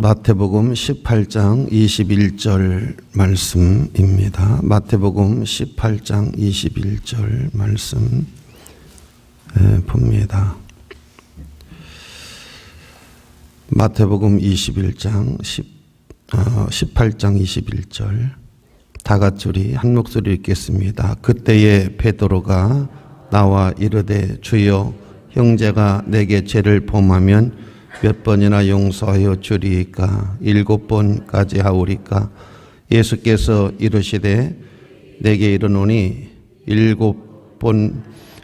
마태복음 18장 21절 말씀입니다. 마태복음 18장 21절 말씀 봅니다. 마태복음 18장 21절 다 같이 우리 한 목소리 읽겠습니다. 그때에 베드로가 나와 이르되 주여 형제가 내게 죄를 범하면 몇 번이나 용서하여 주리이까 7번까지 하오리까. 예수께서 이르시되 내게 이르노니 7번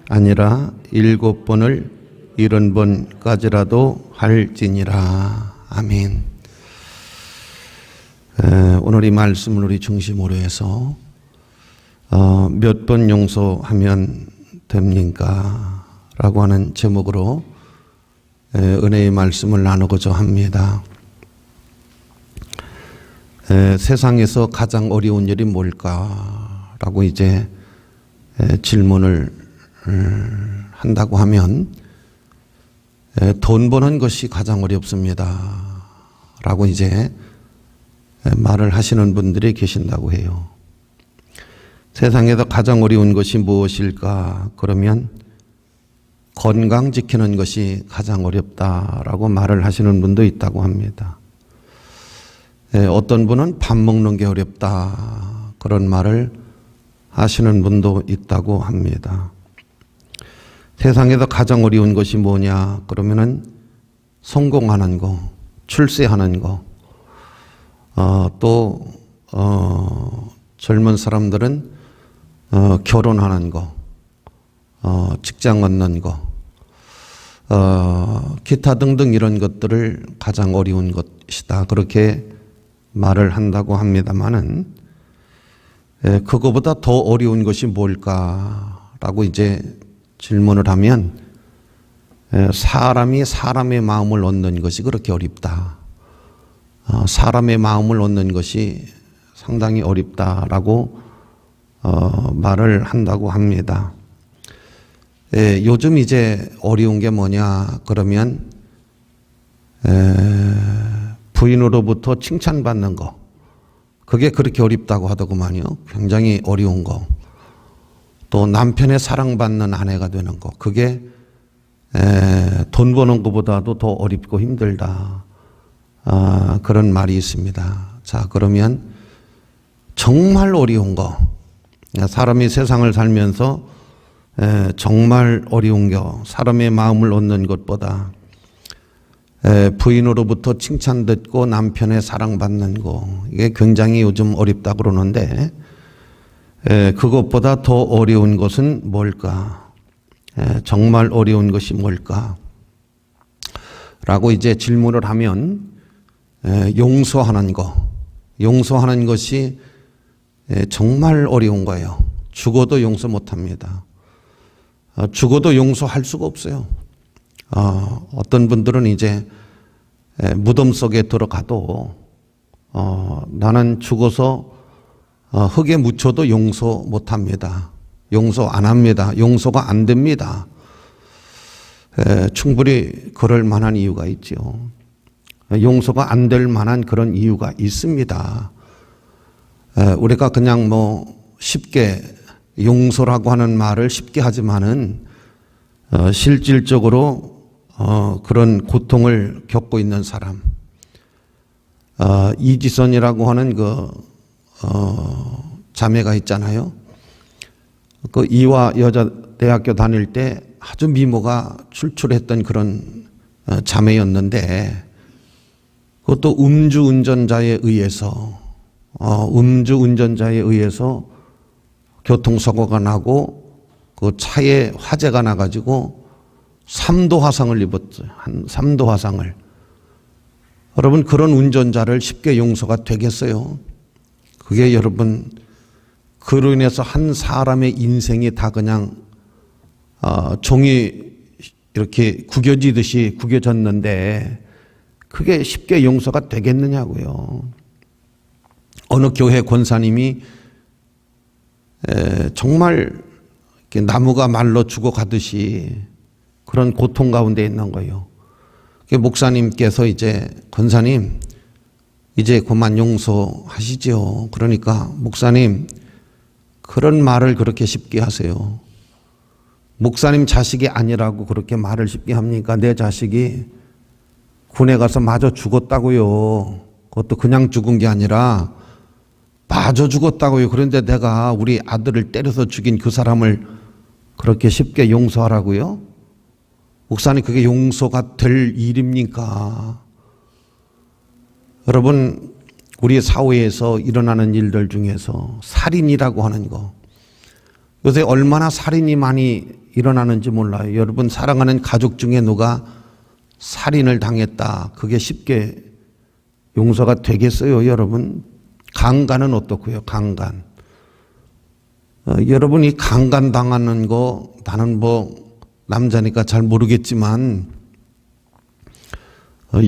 아니라 7번을 70번까지라도 할지니라. 아멘. 오늘 이 말씀을 우리 중심으로 해서 몇 번 용서하면 됩니까? 라고 하는 제목으로 은혜의 말씀을 나누고자 합니다. 세상에서 가장 어려운 일이 뭘까라고 이제 질문을 한다고 하면 돈 버는 것이 가장 어렵습니다. 라고 이제 말을 하시는 분들이 계신다고 해요. 세상에서 가장 어려운 것이 무엇일까? 그러면 건강 지키는 것이 가장 어렵다라고 말을 하시는 분도 있다고 합니다. 어떤 분은 밥 먹는 게 어렵다 그런 말을 하시는 분도 있다고 합니다. 세상에서 가장 어려운 것이 뭐냐 그러면은 성공하는 거, 출세하는 거, 또 젊은 사람들은 결혼하는 거, 직장 얻는 거, 기타 등등 이런 것들을 가장 어려운 것이다. 그렇게 말을 한다고 합니다만은, 그거보다 더 어려운 것이 뭘까라고 이제 질문을 하면, 사람이 사람의 마음을 얻는 것이 그렇게 어렵다. 사람의 마음을 얻는 것이 상당히 어렵다라고 말을 한다고 합니다. 요즘 이제 어려운 게 뭐냐 그러면 부인으로부터 칭찬받는 거, 그게 그렇게 어렵다고 하더구만요. 굉장히 어려운 거. 또 남편의 사랑받는 아내가 되는 거, 그게 돈 버는 것보다도 더 어렵고 힘들다. 그런 말이 있습니다. 자, 그러면 정말 어려운 거, 사람이 세상을 살면서 정말 어려운 거, 사람의 마음을 얻는 것보다 부인으로부터 칭찬 듣고 남편의 사랑받는 거, 이게 굉장히 요즘 어렵다 그러는데, 그것보다 더 어려운 것은 뭘까? 정말 어려운 것이 뭘까? 라고 이제 질문을 하면 용서하는 거, 용서하는 것이 정말 어려운 거예요. 죽어도 용서 못합니다. 죽어도 용서할 수가 없어요. 어떤 분들은 이제 무덤 속에 들어가도 나는 죽어서 흙에 묻혀도 용서 못합니다. 용서 안 합니다. 용서가 안 됩니다. 충분히 그럴 만한 이유가 있죠. 용서가 안 될 만한 그런 이유가 있습니다. 우리가 그냥 쉽게 용서라고 하는 말을 쉽게 하지만은 실질적으로 그런 고통을 겪고 있는 사람, 이지선이라고 하는 자매가 있잖아요. 그 이화 여자대학교 다닐 때 아주 미모가 출출했던 그런 자매였는데, 그것도 음주운전자에 의해서 교통사고가 나고 그 차에 화재가 나가지고 3도 화상을 입었어요. 한 3도 화상을. 여러분, 그런 운전자를 쉽게 용서가 되겠어요? 그게 여러분, 그로 인해서 한 사람의 인생이 다 그냥 종이 이렇게 구겨지듯이 구겨졌는데 그게 쉽게 용서가 되겠느냐고요. 어느 교회 권사님이 정말 나무가 말로 죽어가듯이 그런 고통 가운데 있는 거예요. 목사님께서 이제 권사님 이제 그만 용서하시지요. 그러니까 목사님, 그런 말을 그렇게 쉽게 하세요. 목사님 자식이 아니라고 그렇게 말을 쉽게 합니까? 내 자식이 군에 가서 맞아 죽었다고요. 그것도 그냥 죽은 게 아니라 맞아 죽었다고요. 그런데 내가 우리 아들을 때려서 죽인 그 사람을 그렇게 쉽게 용서하라고요? 목사님, 그게 용서가 될 일입니까? 여러분, 우리 사회에서 일어나는 일들 중에서 살인이라고 하는 거, 요새 얼마나 살인이 많이 일어나는지 몰라요. 여러분, 사랑하는 가족 중에 누가 살인을 당했다, 그게 쉽게 용서가 되겠어요? 여러분, 강간은 어떻고요? 강간. 여러분이 강간 당하는 거, 나는 남자니까 잘 모르겠지만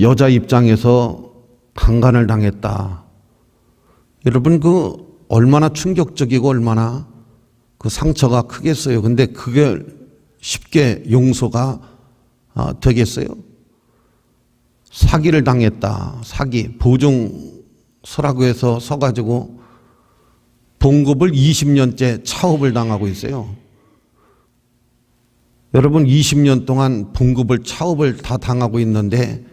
여자 입장에서 강간을 당했다. 여러분, 그 얼마나 충격적이고 얼마나 그 상처가 크겠어요. 근데 그게 쉽게 용서가 되겠어요? 사기를 당했다. 사기, 보증서라고 해서 서가지고 봉급을 20년째 차업을 당하고 있어요. 여러분, 20년 동안 봉급을 차업을 다 당하고 있는데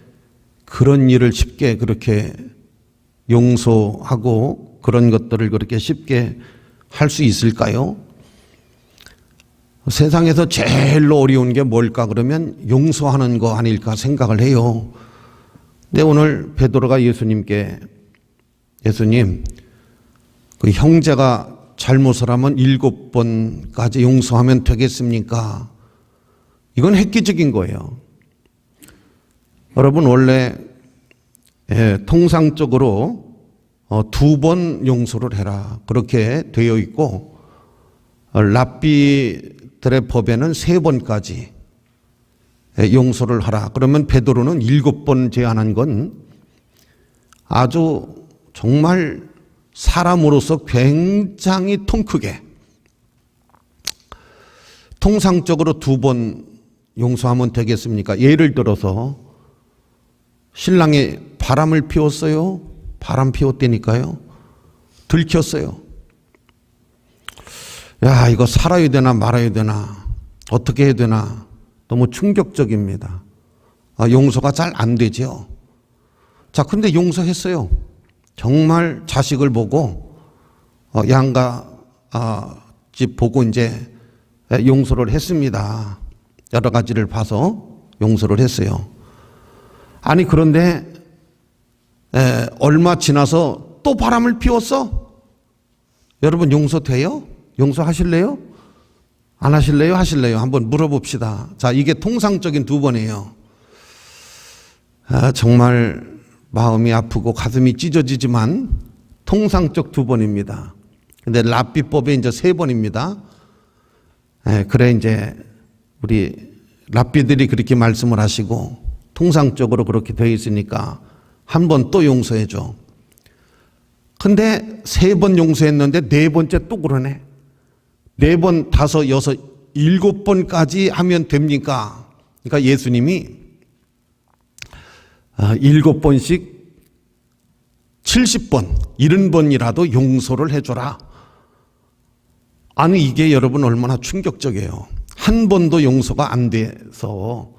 그런 일을 쉽게 그렇게 용서하고 그런 것들을 그렇게 쉽게 할 수 있을까요? 세상에서 제일 어려운 게 뭘까 그러면 용서하는 거 아닐까 생각을 해요. 근데 오늘 베드로가 예수님께, 예수님, 그 형제가 잘못을 하면 7번까지 용서하면 되겠습니까? 이건 획기적인 거예요. 여러분, 원래 통상적으로 2번 용서를 해라, 그렇게 되어 있고, 랍비들의 법에는 3번까지 용서를 하라. 그러면 베드로는 7번 제안한 건 아주 정말 사람으로서 굉장히 통 크게, 통상적으로 2번 용서하면 되겠습니까? 예를 들어서 신랑이 바람을 피웠어요. 바람 피웠다니까요. 들켰어요. 야, 이거 살아야 되나 말아야 되나, 어떻게 해야 되나, 너무 충격적입니다. 용서가 잘 안 되죠. 자, 근데 용서했어요. 정말 자식을 보고 양가 집 보고 이제 용서를 했습니다. 여러 가지를 봐서 용서를 했어요. 아니, 그런데 얼마 지나서 또 바람을 피웠어? 여러분, 용서돼요? 용서하실래요? 안 하실래요? 하실래요? 한번 물어봅시다. 자, 이게 통상적인 2번이에요. 정말 마음이 아프고 가슴이 찢어지지만 통상적 2번입니다. 근데 랍비법에 이제 3번입니다. 그래, 이제 우리 랍비들이 그렇게 말씀을 하시고 통상적으로 그렇게 되어 있으니까 한 번 또 용서해줘. 근데 3번 용서했는데 4번째 또 그러네. 4번, 5, 6, 7번까지 하면 됩니까? 그러니까 예수님이 7번씩 70번, 70번이라도 용서를 해줘라. 아니, 이게 여러분 얼마나 충격적이에요. 한 번도 용서가 안 돼서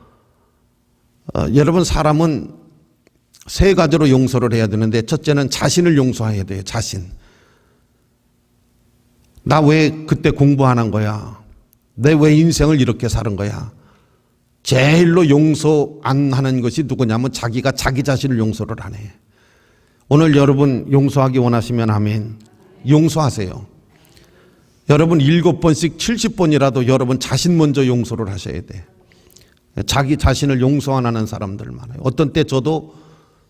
여러분, 사람은 3가지로 용서를 해야 되는데, 첫째는 자신을 용서해야 돼요. 자신. 나 왜 그때 공부 안 한 거야? 내 왜 인생을 이렇게 사는 거야? 제일로 용서 안 하는 것이 누구냐면 자기가 자기 자신을 용서를 안 해. 오늘 여러분 용서하기 원하시면 아멘. 용서하세요. 여러분 7번씩 70번이라도 여러분 자신 먼저 용서를 하셔야 돼. 자기 자신을 용서 안 하는 사람들 많아요. 어떤 때 저도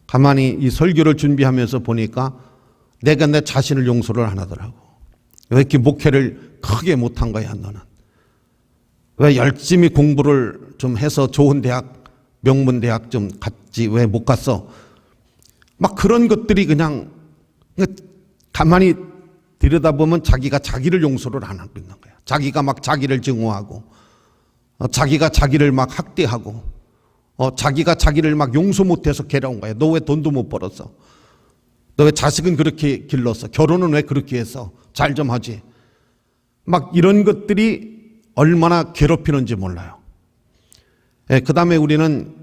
가만히 이 설교를 준비하면서 보니까 내가 내 자신을 용서를 안 하더라고. 왜 이렇게 목회를 크게 못한 거야, 너는? 왜 열심히 공부를 좀 해서 좋은 대학, 명문 대학 좀 갔지, 왜 못 갔어? 막 그런 것들이 그냥 가만히 들여다보면 자기가 자기를 용서를 안 하고 있는 거야. 자기가 막 자기를 증오하고, 자기가 자기를 막 학대하고, 자기가 자기를 막 용서 못해서 괴로운 거야. 너 왜 돈도 못 벌었어? 너 왜 자식은 그렇게 길렀어? 결혼은 왜 그렇게 했어? 잘 좀 하지. 막 이런 것들이 얼마나 괴롭히는지 몰라요. 그 다음에 우리는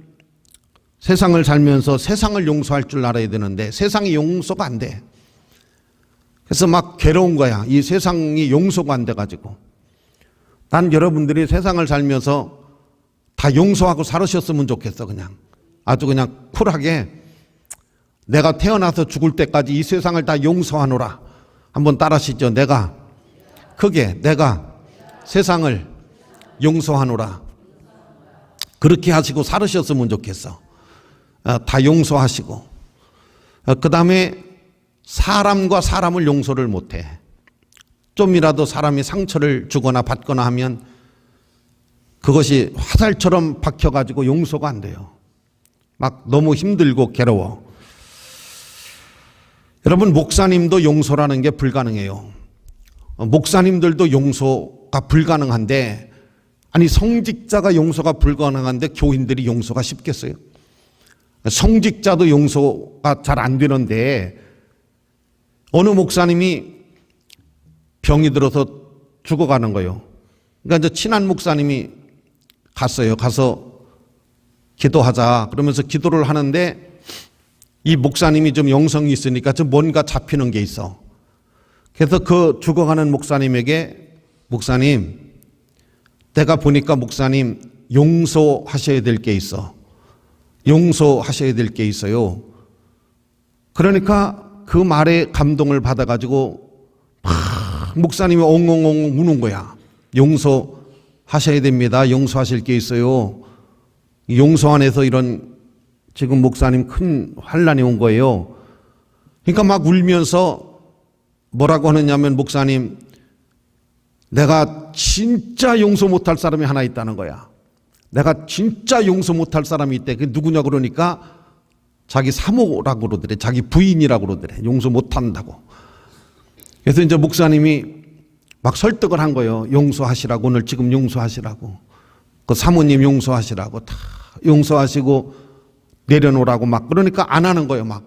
세상을 살면서 세상을 용서할 줄 알아야 되는데 세상이 용서가 안 돼. 그래서 막 괴로운 거야. 이 세상이 용서가 안 돼가지고. 난 여러분들이 세상을 살면서 다 용서하고 살으셨으면 좋겠어. 그냥 아주 그냥 쿨하게 내가 태어나서 죽을 때까지 이 세상을 다 용서하노라. 한번 따라하시죠. 내가 세상을 용서하노라. 그렇게 하시고 살으셨으면 좋겠어. 다 용서하시고. 그 다음에 사람과 사람을 용서를 못해. 좀이라도 사람이 상처를 주거나 받거나 하면 그것이 화살처럼 박혀가지고 용서가 안 돼요. 막 너무 힘들고 괴로워. 여러분, 목사님도 용서라는 게 불가능해요. 목사님들도 용서가 불가능한데, 아니 성직자가 용서가 불가능한데 교인들이 용서가 쉽겠어요? 성직자도 용서가 잘 안 되는데 어느 목사님이 병이 들어서 죽어가는 거예요. 그러니까 이제 친한 목사님이 갔어요. 가서 기도하자 그러면서 기도를 하는데 이 목사님이 좀 영성이 있으니까 좀 뭔가 잡히는 게 있어. 그래서 그 죽어가는 목사님에게 목사님, 내가 보니까 목사님 용서하셔야 될 게 있어. 용서하셔야 될 게 있어요. 그러니까 그 말에 감동을 받아가지고 막 목사님이 엉엉엉 우는 거야. 용서하셔야 됩니다. 용서하실 게 있어요. 용서 안에서 이런 지금 목사님 큰 환란이 온 거예요. 그러니까 막 울면서 뭐라고 하느냐면 목사님, 내가 진짜 용서 못할 사람이 하나 있다는 거야. 내가 진짜 용서 못할 사람이 있대. 그게 누구냐 그러니까 자기 사모라고 그러더래. 자기 부인이라고 그러더래. 용서 못한다고. 그래서 이제 목사님이 막 설득을 한 거예요. 용서하시라고, 오늘 지금 용서하시라고. 그 사모님 용서하시라고 다 용서하시고 내려놓으라고 막 그러니까 안 하는 거예요. 막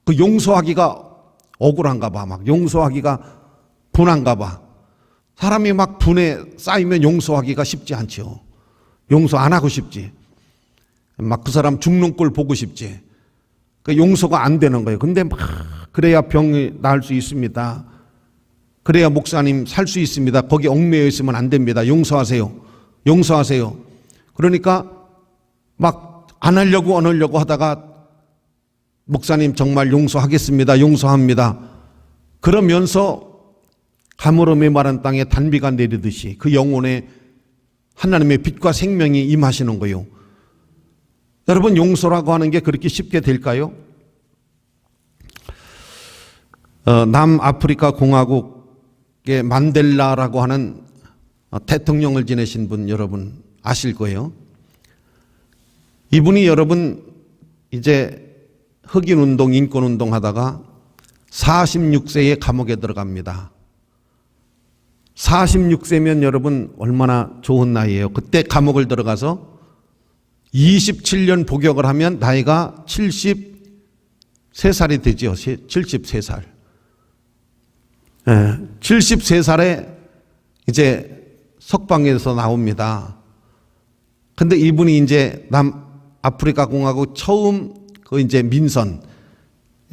그 용서하기가 억울한가 봐. 막 용서하기가 분한가 봐. 사람이 막 분에 쌓이면 용서하기가 쉽지 않죠. 용서 안 하고 싶지. 막 그 사람 죽는 꼴 보고 싶지. 그 용서가 안 되는 거예요. 근데 막 그래야 병이 나을 수 있습니다. 그래야 목사님 살 수 있습니다. 거기 얽매여 있으면 안 됩니다. 용서하세요. 용서하세요. 그러니까 막 안 하려고 하다가 목사님 정말 용서하겠습니다. 용서합니다. 그러면서 가물음에 마른 땅에 단비가 내리듯이 그 영혼에 하나님의 빛과 생명이 임하시는 거예요. 여러분, 용서라고 하는 게 그렇게 쉽게 될까요? 남아프리카 공화국의 만델라라고 하는 대통령을 지내신 분 여러분 아실 거예요. 이분이 여러분 이제 흑인운동, 인권운동 하다가 46세에 감옥에 들어갑니다. 46세면 여러분 얼마나 좋은 나이예요. 그때 감옥을 들어가서 27년 복역을 하면 나이가 73살이 되죠. 73살. 73살에 이제 석방에서 나옵니다. 근데 이분이 이제 남아프리카 공화국 처음 그 이제 민선,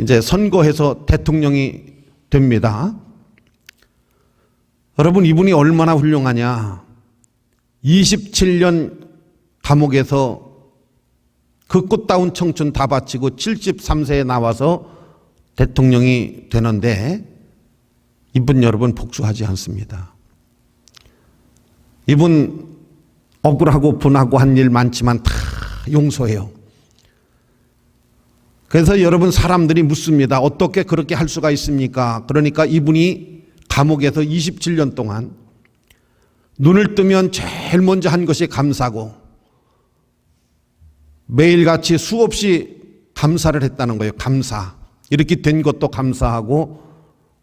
이제 선거해서 대통령이 됩니다. 여러분, 이분이 얼마나 훌륭하냐. 27년 감옥에서 그 꽃다운 청춘 다 바치고 73세에 나와서 대통령이 되는데 이분 여러분 복수하지 않습니다. 이분 억울하고 분하고 한 일 많지만 다 용서해요. 그래서 여러분 사람들이 묻습니다. 어떻게 그렇게 할 수가 있습니까? 그러니까 이분이 감옥에서 27년 동안 눈을 뜨면 제일 먼저 한 것이 감사고 매일같이 수없이 감사를 했다는 거예요. 감사. 이렇게 된 것도 감사하고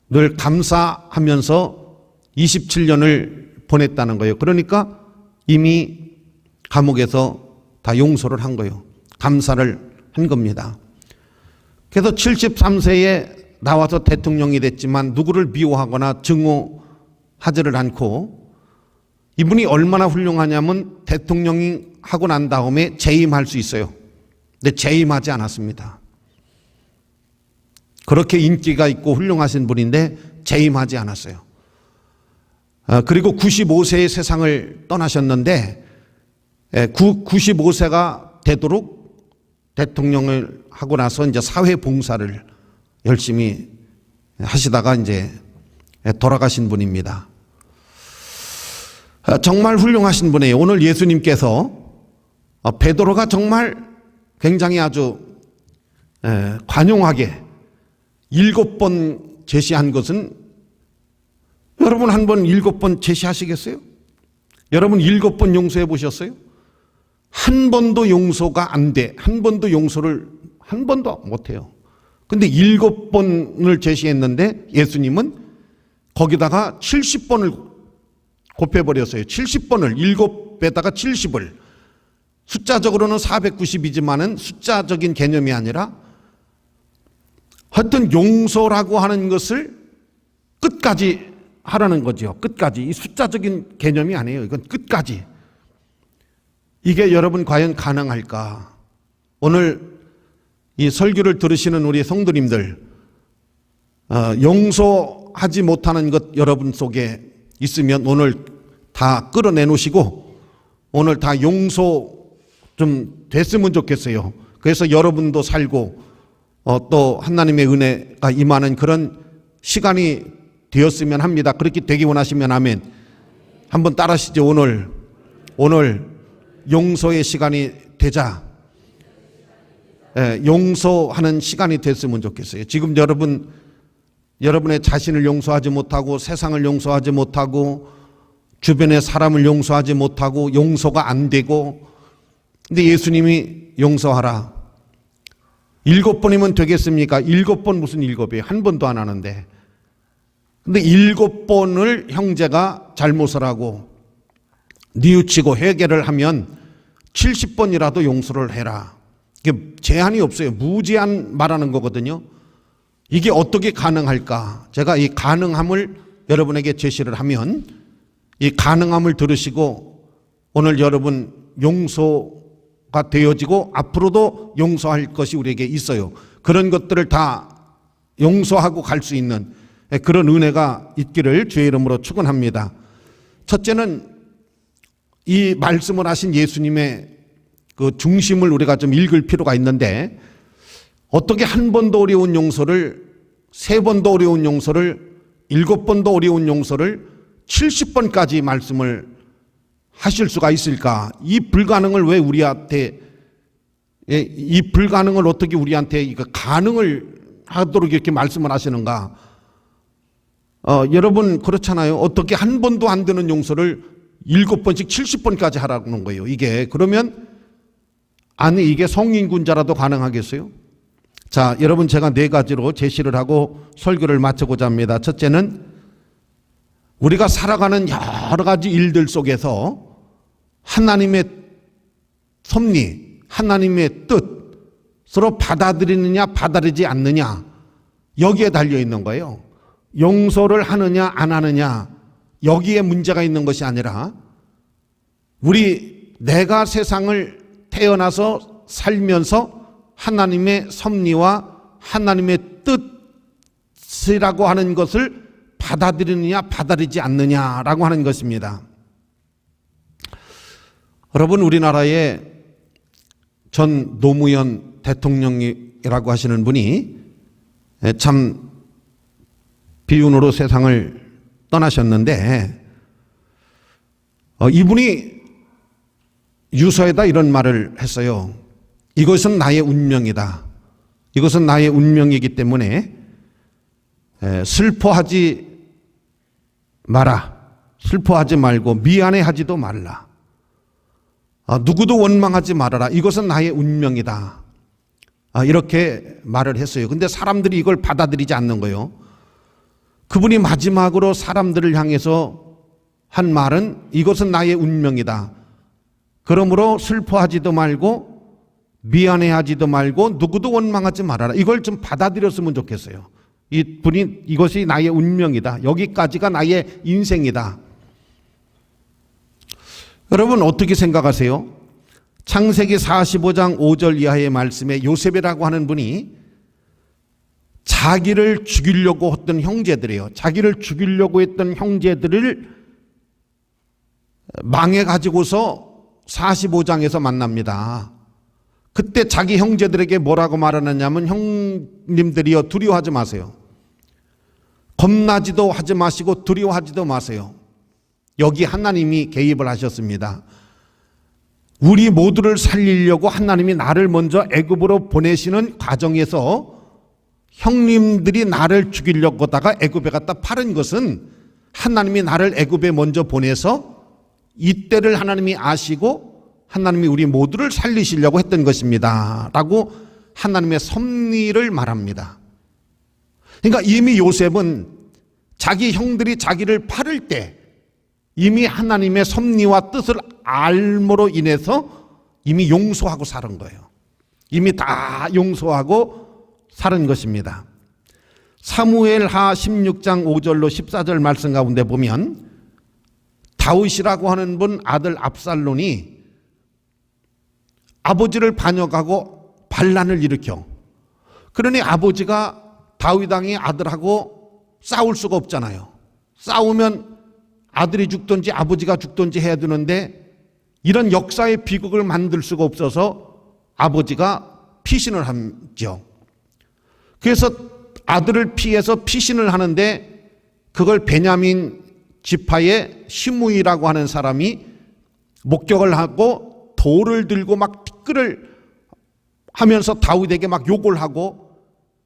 늘 감사하면서 27년을 보냈다는 거예요. 그러니까 이미 감옥에서 다 용서를 한 거예요. 감사를 한 겁니다. 그래서 73세에 나와서 대통령이 됐지만 누구를 미워하거나 증오하지를 않고, 이분이 얼마나 훌륭하냐면 대통령이 하고 난 다음에 재임할 수 있어요. 근데 재임하지 않았습니다. 그렇게 인기가 있고 훌륭하신 분인데 재임하지 않았어요. 그리고 95세의 세상을 떠나셨는데 95세가 되도록 대통령을 하고 나서 이제 사회 봉사를 열심히 하시다가 이제 돌아가신 분입니다. 정말 훌륭하신 분이에요. 오늘 예수님께서 베드로가 정말 굉장히 아주 관용하게 7번 제시한 것은, 여러분 한번 7번 제시하시겠어요? 여러분 7번 용서해 보셨어요? 한 번도 용서가 안 돼. 한 번도 용서를 한 번도 못해요. 근데 7번을 제시했는데 예수님은 거기다가 70번을 곱해버렸어요. 70번을 7배다가 70을. 숫자적으로는 490이지만은 숫자적인 개념이 아니라 하여튼 용서라고 하는 것을 끝까지 하라는 거죠. 끝까지. 이 숫자적인 개념이 아니에요. 이건 끝까지. 이게 여러분 과연 가능할까? 오늘 이 설교를 들으시는 우리 성도님들, 용서하지 못하는 것 여러분 속에 있으면 오늘 다 끌어내놓으시고 오늘 다 용서 좀 됐으면 좋겠어요. 그래서 여러분도 살고 또 하나님의 은혜가 임하는 그런 시간이 되었으면 합니다. 그렇게 되기 원하시면 아멘. 한번 따라하시죠. 오늘 용서의 시간이 되자. 용서하는 시간이 됐으면 좋겠어요. 지금 여러분의 자신을 용서하지 못하고 세상을 용서하지 못하고 주변의 사람을 용서하지 못하고 용서가 안 되고, 근데 예수님이 용서하라. 7번이면 되겠습니까? 7번 무슨 7이에요? 한 번도 안 하는데. 근데 7번을 형제가 잘못을 하고 뉘우치고 회개를 하면 70번이라도 용서를 해라. 이게 제한이 없어요. 무제한 말하는 거거든요. 이게 어떻게 가능할까? 제가 이 가능함을 여러분에게 제시를 하면 이 가능함을 들으시고 오늘 여러분 용서가 되어지고 앞으로도 용서할 것이 우리에게 있어요. 그런 것들을 다 용서하고 갈 수 있는 그런 은혜가 있기를 주의 이름으로 축원합니다. 첫째는 이 말씀을 하신 예수님의 그 중심을 우리가 좀 읽을 필요가 있는데, 어떻게 한 번도 어려운 용서를, 3번도 어려운 용서를, 7번도 어려운 용서를 70번까지 말씀을 하실 수가 있을까? 이 불가능을 왜 우리한테, 이 불가능을 어떻게 우리한테 가능을 하도록 이렇게 말씀을 하시는가? 여러분 그렇잖아요. 어떻게 한 번도 안 되는 용서를 7번씩 70번까지 하라는 거예요. 이게 그러면 아니 이게 성인군자라도 가능하겠어요? 자, 여러분 제가 4가지로 제시를 하고 설교를 마치고자 합니다. 첫째는 우리가 살아가는 여러 가지 일들 속에서 하나님의 섭리, 하나님의 뜻 서로 받아들이느냐 받아들이지 않느냐, 여기에 달려 있는 거예요. 용서를 하느냐 안 하느냐, 여기에 문제가 있는 것이 아니라 내가 세상을 태어나서 살면서 하나님의 섭리와 하나님의 뜻이라고 하는 것을 받아들이느냐 받아들이지 않느냐라고 하는 것입니다. 여러분 우리나라의 전 노무현 대통령이라고 하시는 분이 참 비운으로 세상을 떠나셨는데, 이분이 유서에다 이런 말을 했어요. 이것은 나의 운명이다. 이것은 나의 운명이기 때문에 슬퍼하지 마라. 슬퍼하지 말고 미안해하지도 말라. 누구도 원망하지 말아라. 이것은 나의 운명이다. 이렇게 말을 했어요. 근데 사람들이 이걸 받아들이지 않는 거예요. 그분이 마지막으로 사람들을 향해서 한 말은 이것은 나의 운명이다. 그러므로 슬퍼하지도 말고 미안해하지도 말고 누구도 원망하지 말아라. 이걸 좀 받아들였으면 좋겠어요. 이것이 나의 운명이다. 여기까지가 나의 인생이다. 여러분 어떻게 생각하세요? 창세기 45장 5절 이하의 말씀에 요셉이라고 하는 분이 자기를 죽이려고 했던 형제들이에요. 자기를 죽이려고 했던 형제들을 망해가지고서 45장에서 만납니다. 그때 자기 형제들에게 뭐라고 말하느냐면, 형님들이여 두려워하지 마세요. 겁나지도 하지 마시고 두려워하지도 마세요. 여기 하나님이 개입을 하셨습니다. 우리 모두를 살리려고 하나님이 나를 먼저 애굽으로 보내시는 과정에서 형님들이 나를 죽이려고 하다가 애굽에 갖다 팔은 것은 하나님이 나를 애굽에 먼저 보내서 이때를 하나님이 아시고 하나님이 우리 모두를 살리시려고 했던 것입니다 라고 하나님의 섭리를 말합니다. 그러니까 이미 요셉은 자기 형들이 자기를 팔을 때 이미 하나님의 섭리와 뜻을 알므로 인해서 이미 용서하고 사는 거예요. 이미 다 용서하고 사는 것입니다. 사무엘하 16장 5절로 14절 말씀 가운데 보면 다윗이라고 하는 분 아들 압살론이 아버지를 반역하고 반란을 일으켜. 그러니 아버지가 다윗 왕의 아들하고 싸울 수가 없잖아요. 싸우면 아들이 죽든지 아버지가 죽든지 해야 되는데 이런 역사의 비극을 만들 수가 없어서 아버지가 피신을 하죠. 그래서 아들을 피해서 피신을 하는데 그걸 베냐민 지파의 시므이라고 하는 사람이 목격을 하고 돌을 들고 막 티끌을 하면서 다윗에게 막 욕을 하고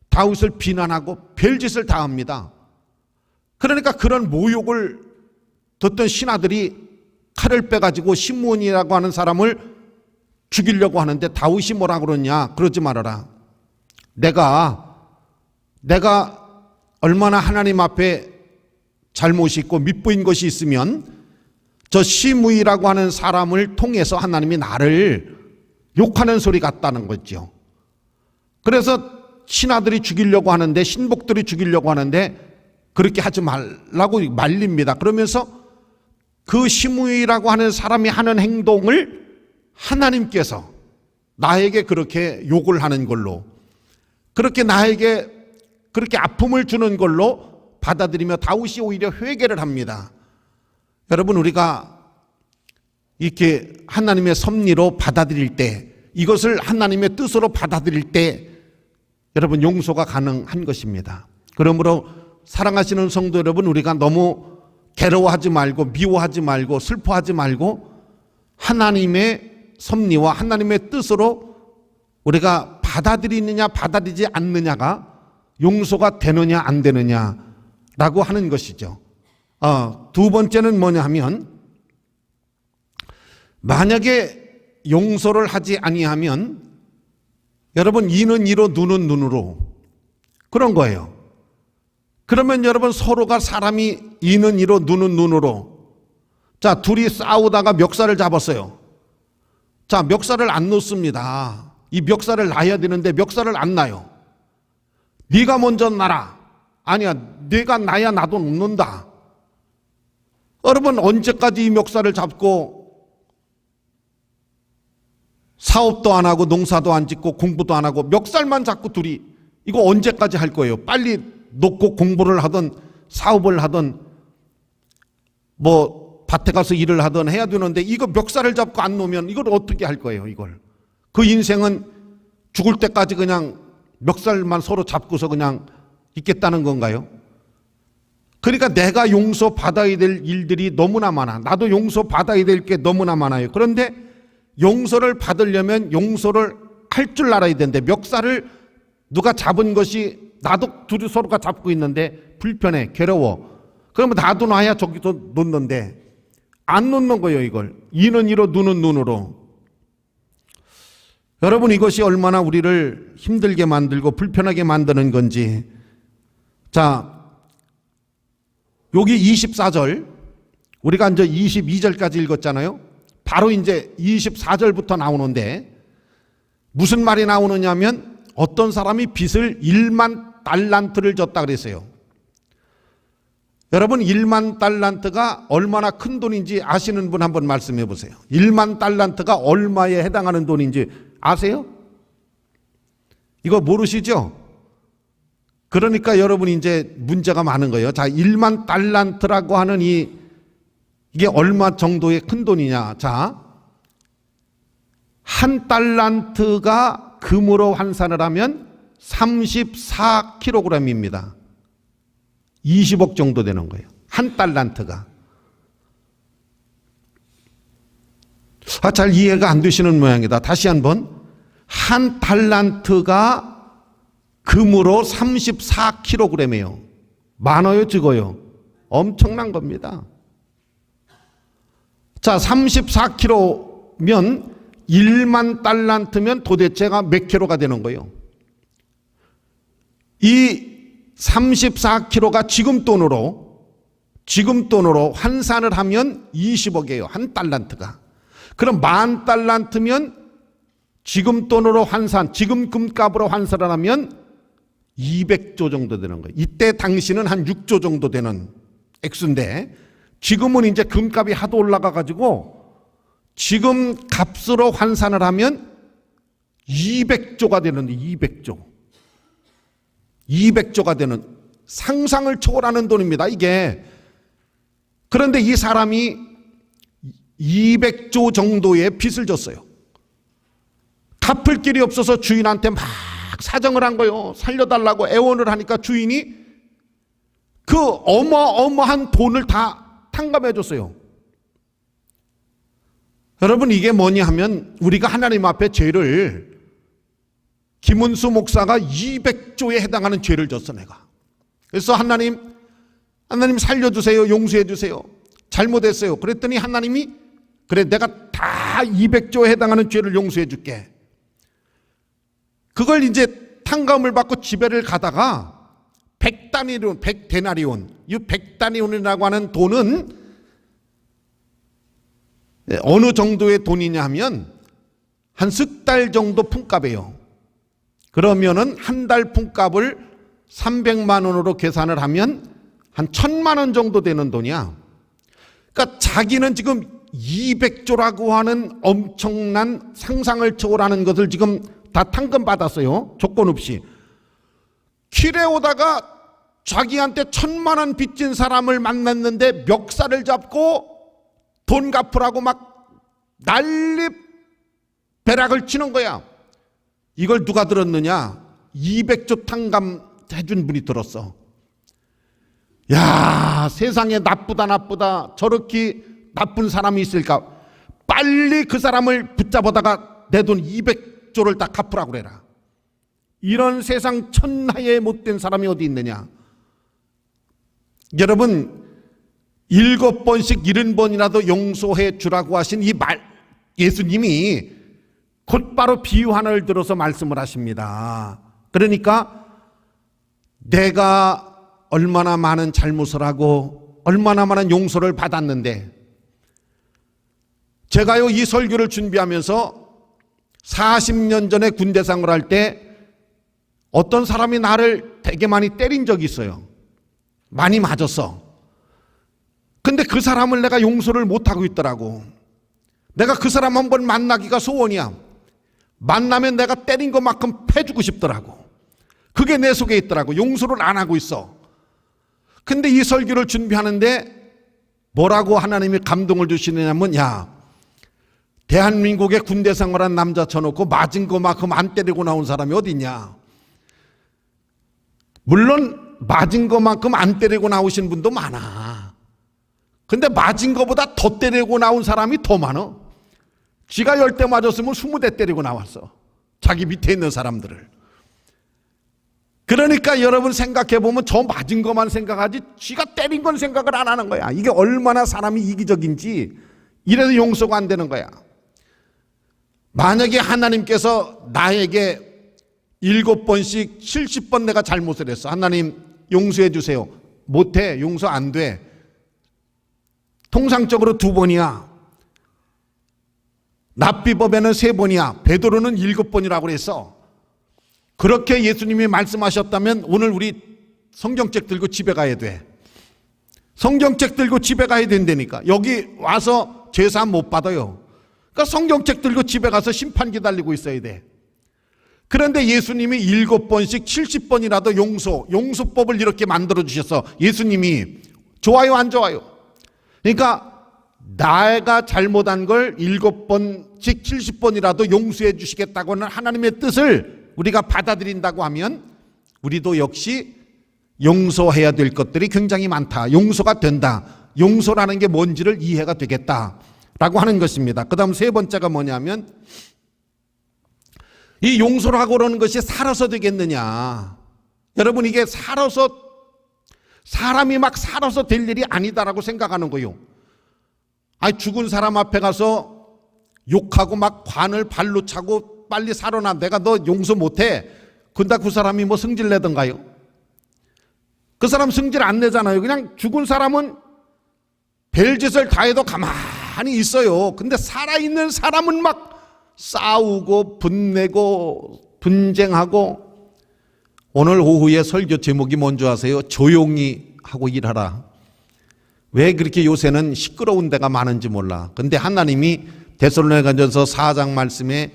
다윗을 비난하고 별짓을 다 합니다. 그러니까 그런 모욕을 듣던 신하들이 칼을 빼가지고 시므이라고 하는 사람을 죽이려고 하는데 다윗이 뭐라 그러냐? 그러지 말아라. 내가 얼마나 하나님 앞에 잘못이 있고 밉보인 것이 있으면 저 시므이라고 하는 사람을 통해서 하나님이 나를 욕하는 소리 같다는 거죠. 그래서 신하들이 죽이려고 하는데, 신복들이 죽이려고 하는데 그렇게 하지 말라고 말립니다. 그러면서 그 시므이라고 하는 사람이 하는 행동을 하나님께서 나에게 그렇게 욕을 하는 걸로, 그렇게 나에게 그렇게 아픔을 주는 걸로 받아들이며 다윗이 오히려 회개를 합니다. 여러분, 우리가 이렇게 하나님의 섭리로 받아들일 때, 이것을 하나님의 뜻으로 받아들일 때 여러분 용서가 가능한 것입니다. 그러므로 사랑하시는 성도 여러분, 우리가 너무 괴로워하지 말고 미워하지 말고 슬퍼하지 말고 하나님의 섭리와 하나님의 뜻으로 우리가 받아들이느냐 받아들이지 않느냐가 용서가 되느냐 안 되느냐라고 하는 것이죠. 두 번째는 뭐냐 하면, 만약에 용서를 하지 아니하면 여러분 이는 이로 눈은 눈으로 그런 거예요. 그러면 여러분 서로가 사람이 이는 이로 눈은 눈으로, 자 둘이 싸우다가 멱살을 잡았어요. 자 멱살을 안 놓습니다. 이 멱살을 놔야 되는데 멱살을 안 놔요. 네가 먼저 놔라. 아니야, 네가 놔야 나도 놓는다. 여러분 언제까지 이 멱살을 잡고 사업도 안 하고 농사도 안 짓고 공부도 안 하고 멱살만 잡고 둘이 이거 언제까지 할 거예요? 빨리 놓고 공부를 하든 사업을 하든 뭐 밭에 가서 일을 하든 해야 되는데 이거 멱살을 잡고 안 놓으면 이걸 어떻게 할 거예요? 이걸 그 인생은 죽을 때까지 그냥 멱살만 서로 잡고서 그냥 있겠다는 건가요? 그러니까 내가 용서받아야 될 일들이 너무나 많아. 나도 용서받아야 될 게 너무나 많아요. 그런데 용서를 받으려면 용서를 할 줄 알아야 되는데 멱살을 누가 잡은 것이 나도 둘이 서로가 잡고 있는데 불편해, 괴로워. 그러면 나도 놔야 저기도 놓는데 안 놓는 거예요. 이걸 이는 이로 눈은 눈으로. 여러분 이것이 얼마나 우리를 힘들게 만들고 불편하게 만드는 건지. 자 여기 24절 우리가 이제 22절까지 읽었잖아요. 바로 이제 24절부터 나오는데 무슨 말이 나오느냐면 어떤 사람이 빚을 1만 1만 달란트를 줬다 그랬어요. 여러분 1만 달란트가 얼마나 큰 돈인지 아시는 분 한번 말씀해 보세요. 1만 달란트가 얼마에 해당하는 돈인지 아세요? 이거 모르시죠? 그러니까 여러분이 이제 문제가 많은 거예요. 자, 1만 달란트라고 하는 이게 얼마 정도의 큰 돈이냐? 자, 한 달란트가 금으로 환산을 하면 34kg입니다. 20억 정도 되는 거예요. 한 달란트가. 잘 이해가 안 되시는 모양이다. 다시 한번. 한 달란트가 금으로 34kg이에요. 많아요, 적어요? 엄청난 겁니다. 자, 34kg면 1만 달란트면 도대체가 몇 킬로가 되는 거예요? 이 34kg가 지금 돈으로 환산을 하면 20억이에요. 한 달란트가. 그럼 10,000달란트면 지금 돈으로 지금 금값으로 환산을 하면 200조 정도 되는 거예요. 이때 당시는 한 6조 정도 되는 액수인데 지금은 이제 금값이 하도 올라가 가지고 지금 값으로 환산을 하면 200조가 되는데 200조가 되는 상상을 초월하는 돈입니다. 이게. 그런데 이 사람이 200조 정도의 빚을 졌어요. 갚을 길이 없어서 주인한테 막 사정을 한 거예요. 살려달라고 애원을 하니까 주인이 그 어마어마한 돈을 다 탕감해 줬어요. 여러분 이게 뭐냐 하면 우리가 하나님 앞에 죄를 김은수 목사가 200조에 해당하는 죄를 졌어 내가. 그래서 하나님 살려주세요. 용서해 주세요. 잘못했어요. 그랬더니 하나님이 그래 내가 다 200조에 해당하는 죄를 용서해 줄게. 그걸 이제 탕감을 받고 집에를 가다가 100데나리온, 이 100데나리온이라고 하는 돈은 어느 정도의 돈이냐 하면 한 석 달 정도 품값이에요. 그러면은 한 달 품값을 300만 원으로 계산을 하면 한 1,000만 원 정도 되는 돈이야. 그러니까 자기는 지금 200조라고 하는 엄청난 상상을 초월하는 것을 지금 다 탕금 받았어요. 조건 없이. 길에 오다가 자기한테 1,000만 원 빚진 사람을 만났는데 멱살을 잡고 돈 갚으라고 막 난리 배락을 치는 거야. 이걸 누가 들었느냐? 200조 탕감 해준 분이 들었어. 야, 세상에 나쁘다. 저렇게 나쁜 사람이 있을까? 빨리 그 사람을 붙잡아다가 내 돈 200조를 다 갚으라고 그래라. 이런 세상 천하에 못된 사람이 어디 있느냐? 여러분 7번씩 70번이라도 용서해 주라고 하신 이 말, 예수님이 곧바로 비유 하나를 들어서 말씀을 하십니다. 그러니까 내가 얼마나 많은 잘못을 하고 얼마나 많은 용서를 받았는데, 제가요 이 설교를 준비하면서 40년 전에 군대 생활을 할 때 어떤 사람이 나를 되게 많이 때린 적이 있어요. 많이 맞았어. 근데 그 사람을 내가 용서를 못하고 있더라고. 내가 그 사람 한번 만나기가 소원이야. 만나면 내가 때린 것만큼 패주고 싶더라고. 그게 내 속에 있더라고. 용서를 안 하고 있어. 근데 이 설교를 준비하는데 뭐라고 하나님이 감동을 주시느냐면, 야, 대한민국의 군대 생활한 남자 쳐놓고 맞은 것만큼 안 때리고 나온 사람이 어디 있냐. 물론 맞은 것만큼 안 때리고 나오신 분도 많아. 근데 맞은 것보다 더 때리고 나온 사람이 더 많아. 지가 10대 맞았으면 20대 때리고 나왔어. 자기 밑에 있는 사람들을. 그러니까 여러분 생각해보면 저 맞은 것만 생각하지 지가 때린 건 생각을 안 하는 거야. 이게 얼마나 사람이 이기적인지. 이래도 용서가 안 되는 거야. 만약에 하나님께서 나에게 7번씩 70번 내가 잘못을 했어. 하나님 용서해 주세요. 못해. 용서 안 돼. 통상적으로 2번이야. 납비법에는 3번이야. 베드로는 7번이라고 그랬어. 그렇게 예수님이 말씀하셨다면 오늘 우리 성경책 들고 집에 가야 돼. 성경책 들고 집에 가야 된다니까. 여기 와서 제사함 못 받아요. 그러니까 성경책 들고 집에 가서 심판 기다리고 있어야 돼. 그런데 예수님이 7번씩 70번이라도 용서법을 이렇게 만들어 주셔서 예수님이 좋아요, 안 좋아요? 그러니까 내가 잘못한 걸 7번씩 70번이라도 용서해 주시겠다고 하는 하나님의 뜻을 우리가 받아들인다고 하면 우리도 역시 용서해야 될 것들이 굉장히 많다. 용서가 된다. 용서라는 게 뭔지를 이해가 되겠다라고 하는 것입니다. 그 다음 세 번째가 뭐냐면 이 용서를 하고 그러는 것이 살아서 되겠느냐. 여러분, 이게 사람이 막 살아서 될 일이 아니다라고 생각하는 거예요. 아니, 죽은 사람 앞에 가서 욕하고 막 관을 발로 차고 빨리 살아나. 내가 너 용서 못해. 근데 그 사람이 뭐 승질 내던가요? 그 사람 승질 안 내잖아요. 그냥 죽은 사람은 별짓을 다 해도 가만히 있어요. 근데 살아있는 사람은 막 싸우고 분내고 분쟁하고. 오늘 오후에 설교 제목이 뭔지 아세요? 조용히 하고 일하라. 왜 그렇게 요새는 시끄러운 데가 많은지 몰라. 근데 하나님이 데살로니가전서 4장 말씀에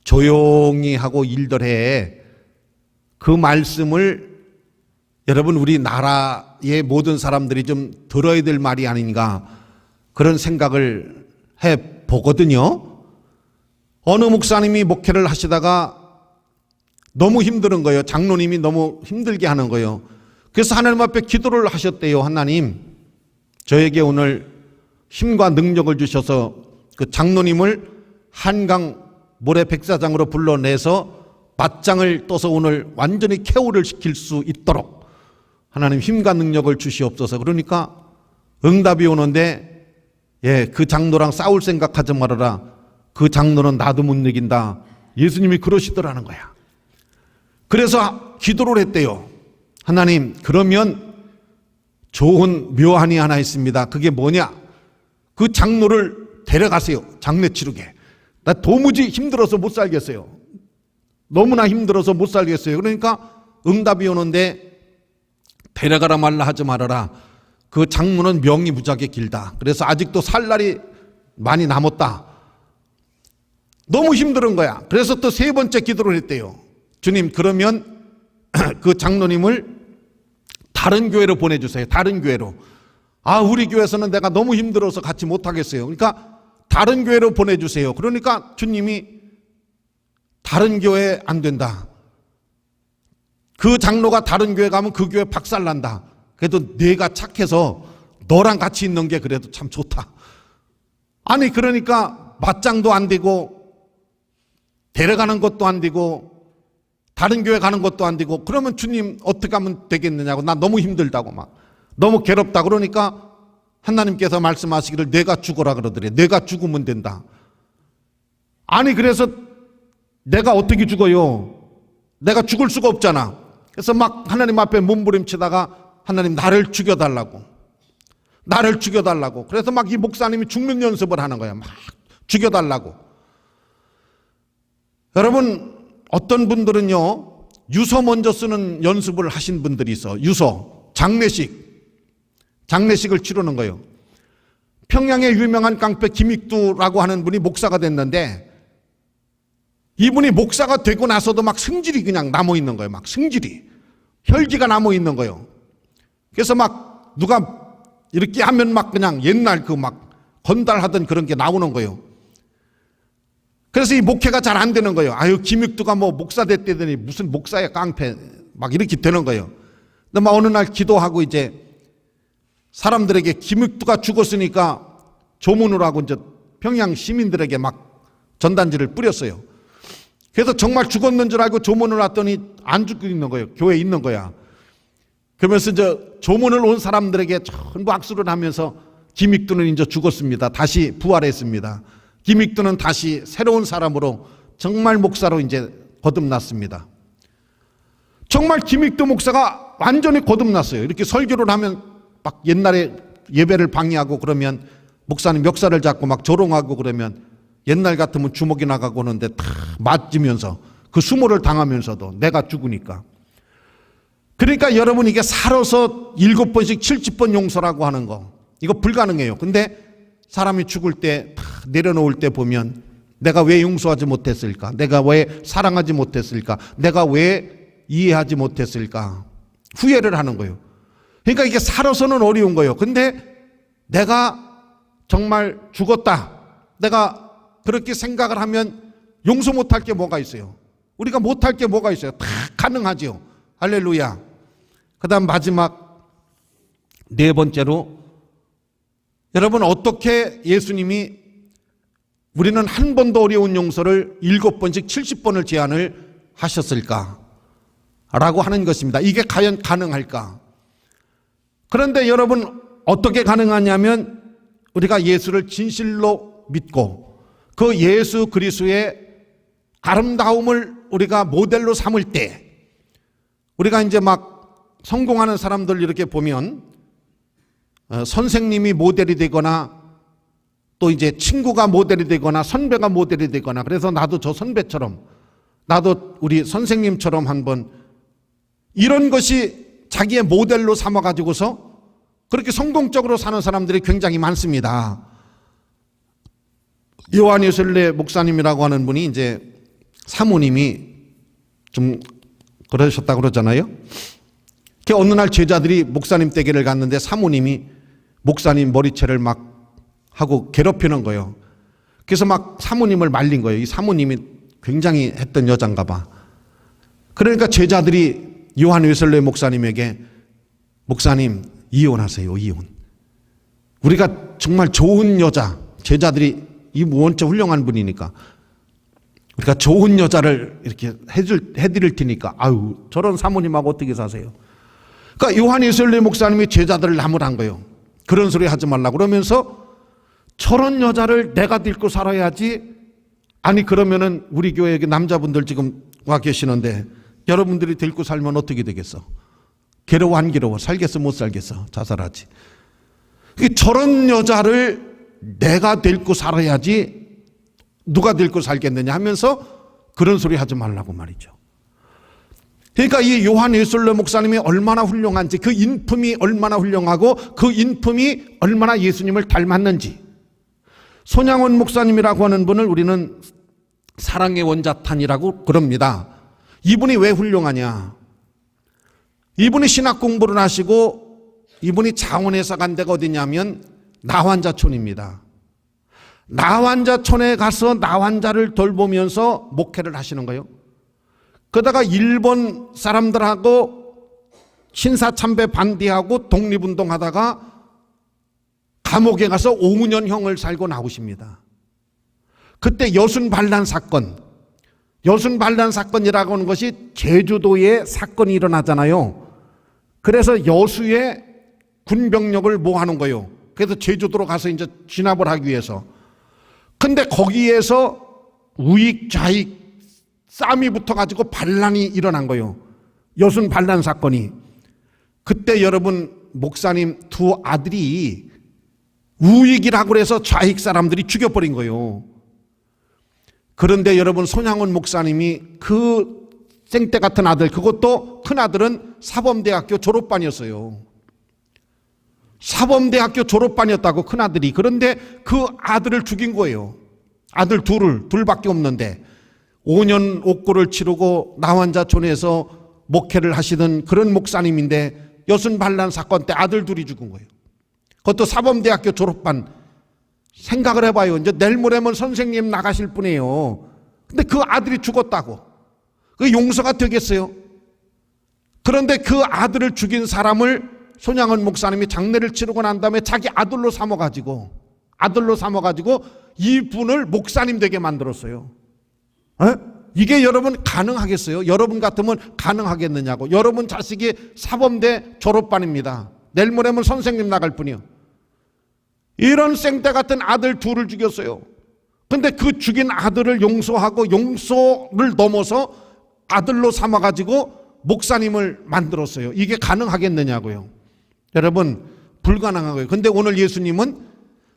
조용히 하고 일들 해. 그 말씀을 여러분 우리나라의 모든 사람들이 좀 들어야 될 말이 아닌가 그런 생각을 해 보거든요. 어느 목사님이 목회를 하시다가 너무 힘든 거예요. 장로님이 너무 힘들게 하는 거예요. 그래서 하나님 앞에 기도를 하셨대요. 하나님, 저에게 오늘 힘과 능력을 주셔서 그 장로님을 한강 모래 백사장으로 불러내서 맞짱을 떠서 오늘 완전히 케어를 시킬 수 있도록 하나님 힘과 능력을 주시옵소서. 그러니까 응답이 오는데 그 장로랑 싸울 생각하지 말아라. 그 장로는 나도 못 이긴다. 예수님이 그러시더라는 거야. 그래서 기도를 했대요. 하나님, 그러면 좋은 묘안이 하나 있습니다. 그게 뭐냐? 그 장로를 데려가세요. 장례 치르게. 나 도무지 힘들어서 못 살겠어요. 너무나 힘들어서 못 살겠어요. 그러니까 응답이 오는데 데려가라 말라 하지 말아라. 그 장로는 명이 무지하게 길다. 그래서 아직도 살 날이 많이 남았다. 너무 힘든 거야. 그래서 또 세 번째 기도를 했대요. 주님, 그러면 그 장로님을 다른 교회로 보내주세요. 다른 교회로. 우리 교회에서는 내가 너무 힘들어서 같이 못하겠어요. 그러니까 다른 교회로 보내주세요. 그러니까 주님이 다른 교회 안 된다. 그 장로가 다른 교회 가면 그 교회 박살난다. 그래도 내가 착해서 너랑 같이 있는 게 그래도 참 좋다. 아니, 그러니까 맞짱도 안 되고 데려가는 것도 안 되고 다른 교회 가는 것도 안 되고. 그러면 주님 어떻게 하면 되겠느냐고. 나 너무 힘들다고 막 너무 괴롭다. 그러니까 하나님께서 말씀하시기를 내가 죽어라 그러더래. 내가 죽으면 된다. 아니, 그래서 내가 어떻게 죽어요? 내가 죽을 수가 없잖아. 그래서 막 하나님 앞에 몸부림치다가 하나님 나를 죽여달라고. 나를 죽여달라고. 그래서 막 이 목사님이 죽는 연습을 하는 거야. 막 죽여달라고. 여러분, 어떤 분들은요, 유서 먼저 쓰는 연습을 하신 분들이 있어. 유서, 장례식을 치르는 거예요. 평양의 유명한 깡패 김익두라고 하는 분이 목사가 됐는데 이분이 목사가 되고 나서도 막 승질이 그냥 남아 있는 거예요. 막 승질이, 혈기가 남아 있는 거예요. 그래서 막 누가 이렇게 하면 막 그냥 옛날 그 막 건달하던 그런 게 나오는 거예요. 그래서 이 목회가 잘 안 되는 거예요. 김익두가 뭐 목사 됐대더니 무슨 목사야, 깡패. 막 이렇게 되는 거예요. 근데 막 어느 날 기도하고 이제 사람들에게 김익두가 죽었으니까 조문을 하고 이제 평양 시민들에게 막 전단지를 뿌렸어요. 그래서 정말 죽었는 줄 알고 조문을 왔더니 안 죽고 있는 거예요. 교회에 있는 거야. 그러면서 이제 조문을 온 사람들에게 전부 악수를 하면서 김익두는 이제 죽었습니다. 다시 부활했습니다. 김익두는 다시 새로운 사람으로 정말 목사로 이제 거듭났습니다. 정말 김익두 목사가 완전히 거듭났어요. 이렇게 설교를 하면 막 옛날에 예배를 방해하고 그러면 목사님 멱살을 잡고 막 조롱하고 그러면 옛날 같으면 주먹이 나가고 오는데 다 맞으면서 그 수모를 당하면서도 내가 죽으니까. 그러니까 여러분 이게 살아서 7번씩 70번 용서라고 하는 거 이거 불가능해요. 근데 사람이 죽을 때 내려놓을 때 보면 내가 왜 용서하지 못했을까? 내가 왜 사랑하지 못했을까? 내가 왜 이해하지 못했을까? 후회를 하는 거예요. 그러니까 이게 살아서는 어려운 거예요. 근데 내가 정말 죽었다. 내가 그렇게 생각을 하면 용서 못할 게 뭐가 있어요? 우리가 못할 게 뭐가 있어요? 다 가능하죠. 할렐루야. 그 다음 마지막 네 번째로 여러분 어떻게 예수님이 우리는 한 번도 어려운 용서를 7번씩 70번을 제안을 하셨을까? 라고 하는 것입니다. 이게 과연 가능할까? 그런데 여러분 어떻게 가능하냐면 우리가 예수를 진실로 믿고 그 예수 그리스도의 아름다움을 우리가 모델로 삼을 때 우리가 이제 막 성공하는 사람들 이렇게 보면 선생님이 모델이 되거나 또 이제 친구가 모델이 되거나 선배가 모델이 되거나 그래서 나도 저 선배처럼 나도 우리 선생님처럼 한번 이런 것이 자기의 모델로 삼아가지고서 그렇게 성공적으로 사는 사람들이 굉장히 많습니다. 요한예술래 목사님이라고 하는 분이 이제 사모님이 좀 그러셨다고 그러잖아요. 어느 날 제자들이 목사님 댁에를 갔는데 사모님이 목사님 머리채를 막 하고 괴롭히는 거예요. 그래서 막 사모님을 말린 거예요. 이 사모님이 굉장히 했던 여잔가 봐. 그러니까 제자들이 요한 웨슬레 목사님에게 목사님 이혼하세요. 이혼. 우리가 정말 좋은 여자 제자들이 이 원체 훌륭한 분이니까 우리가 좋은 여자를 이렇게 해드릴 테니까 아유 저런 사모님하고 어떻게 사세요? 그러니까 요한 웨슬레 목사님이 제자들을 나무란 거예요. 그런 소리 하지 말라고 그러면서 저런 여자를 내가 딛고 살아야지. 아니 그러면은 우리 교회에 남자분들 지금 와 계시는데 여러분들이 딛고 살면 어떻게 되겠어? 괴로워 안 괴로워? 살겠어 못 살겠어? 자살하지. 저런 여자를 내가 딛고 살아야지 누가 딛고 살겠느냐 하면서 그런 소리 하지 말라고 말이죠. 그러니까 이 요한 웨슬레 목사님이 얼마나 훌륭한지 그 인품이 얼마나 훌륭하고 그 인품이 얼마나 예수님을 닮았는지 손양원 목사님이라고 하는 분을 우리는 사랑의 원자탄이라고 그럽니다. 이분이 왜 훌륭하냐? 이분이 신학 공부를 하시고 이분이 장원에서 간 데가 어디냐면 나환자촌입니다. 나환자촌에 가서 나환자를 돌보면서 목회를 하시는 거예요. 그러다가 일본 사람들하고 신사참배 반대하고 독립운동하다가 감옥에 가서 5년형을 살고 나오십니다. 그때 여순반란 사건이라고 하는 것이 제주도에 사건이 일어나잖아요. 그래서 여수에 군병력을 모아놓은 거예요. 그래서 제주도로 가서 이제 진압을 하기 위해서. 근데 거기에서 우익 좌익 싸움이 붙어가지고 반란이 일어난 거예요. 여순 반란 사건이. 그때 여러분 목사님 두 아들이 우익이라고 해서 좌익 사람들이 죽여버린 거예요. 그런데 여러분 손양원 목사님이 그 생떼 같은 아들, 그것도 큰 아들은 사범대학교 졸업반이었어요. 사범대학교 졸업반이었다고 큰 아들이. 그런데 그 아들을 죽인 거예요. 아들 둘밖에 없는데 5년 옥고를 치르고 나환자촌에서 목회를 하시던 그런 목사님인데 여순 반란 사건 때 아들 둘이 죽은 거예요. 그것도 사범대학교 졸업반. 생각을 해봐요. 이제 내일 모레면 선생님 나가실 분이에요. 근데 그 아들이 죽었다고. 그 용서가 되겠어요? 그런데 그 아들을 죽인 사람을 손양원 목사님이 장례를 치르고 난 다음에 자기 아들로 삼아가지고 이분을 목사님 되게 만들었어요. 이게 여러분 가능하겠어요? 여러분 같으면 가능하겠느냐고. 여러분 자식이 사범대 졸업반입니다. 내일 모레면 선생님 나갈 뿐이요. 이런 생떼 같은 아들 둘을 죽였어요. 근데 그 죽인 아들을 용서하고 용서를 넘어서 아들로 삼아가지고 목사님을 만들었어요. 이게 가능하겠느냐고요. 여러분 불가능한 거예요. 근데 오늘 예수님은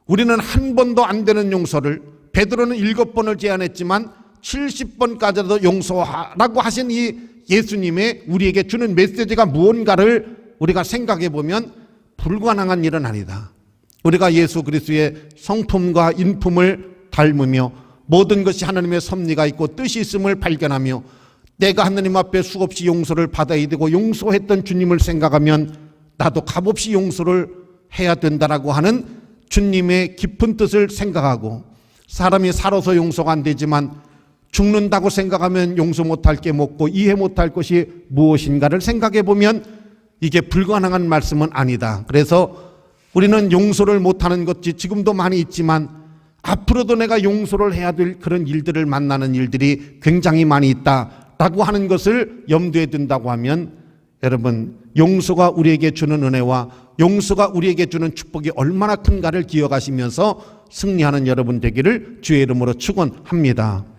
우리는 한 번도 안 되는 용서를 베드로는 7번을 제안했지만 70번까지도 용서하라고 하신 이 예수님의 우리에게 주는 메시지가 무언가를 우리가 생각해 보면 불가능한 일은 아니다. 우리가 예수 그리스도의 성품과 인품을 닮으며 모든 것이 하나님의 섭리가 있고 뜻이 있음을 발견하며 내가 하나님 앞에 수없이 용서를 받아야 되고 용서했던 주님을 생각하면 나도 값없이 용서를 해야 된다라고 하는 주님의 깊은 뜻을 생각하고 사람이 살아서 용서가 안 되지만 죽는다고 생각하면 용서 못할 게 뭐고 이해 못할 것이 무엇인가를 생각해 보면 이게 불가능한 말씀은 아니다. 그래서 우리는 용서를 못하는 것이 지금도 많이 있지만 앞으로도 내가 용서를 해야 될 그런 일들을 만나는 일들이 굉장히 많이 있다라고 하는 것을 염두에 둔다고 하면 여러분 용서가 우리에게 주는 은혜와 용서가 우리에게 주는 축복이 얼마나 큰가를 기억하시면서 승리하는 여러분 되기를 주의 이름으로 축원합니다.